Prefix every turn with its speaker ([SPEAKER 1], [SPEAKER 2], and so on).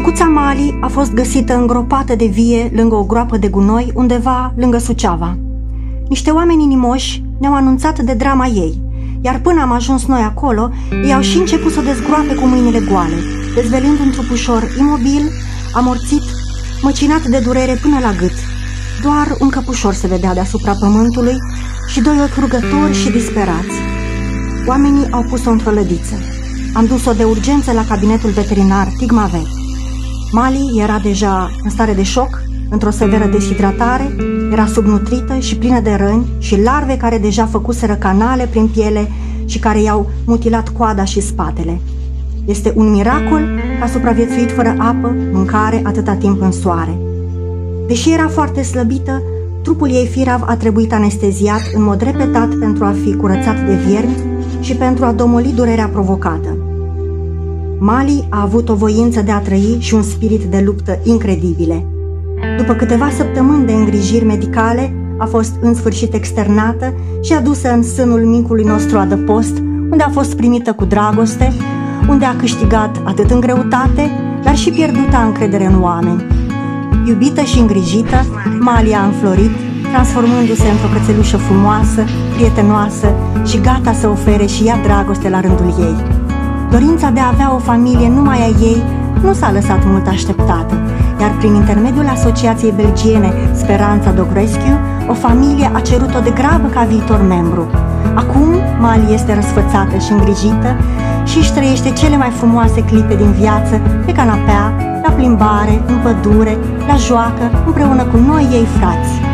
[SPEAKER 1] Micuța Mali a fost găsită îngropată de vie lângă o groapă de gunoi undeva lângă Suceava. Niște oameni inimoși ne-au anunțat de drama ei, iar până am ajuns noi acolo, ei au și început să o dezgroape cu mâinile goale, dezvelind un trupușor imobil, amorțit, măcinat de durere până la gât. Doar un căpușor se vedea deasupra pământului și doi ochi rugători și disperați. Oamenii au pus-o într-o lădiță. Am dus-o de urgență la cabinetul veterinar Tigmavet. Mali era deja în stare de șoc, într-o severă deshidratare, era subnutrită și plină de răni și larve care deja făcuseră canale prin piele și care i-au mutilat coada și spatele. Este un miracol că a supraviețuit fără apă, mâncare, atâta timp în soare. Deși era foarte slăbită, trupul ei firav a trebuit anesteziat în mod repetat pentru a fi curățat de viermi și pentru a domoli durerea provocată. Mali a avut o voință de a trăi și un spirit de luptă incredibile. După câteva săptămâni de îngrijiri medicale, a fost în sfârșit externată și adusă în sânul micului nostru adăpost, unde a fost primită cu dragoste, unde a câștigat atât în greutate, dar și pierduta încredere în oameni. Iubită și îngrijită, Mali a înflorit, transformându-se într-o cățelușă frumoasă, prietenoasă și gata să ofere și ea dragoste la rândul ei. Dorința de a avea o familie numai a ei nu s-a lăsat mult așteptată, iar prin intermediul asociației belgiene Speranța Dog Rescue, o familie a cerut-o de grabă ca viitor membru. Acum, Mali este răsfățată și îngrijită și își trăiește cele mai frumoase clipe din viață pe canapea, la plimbare, în pădure, la joacă, împreună cu noi ei frați.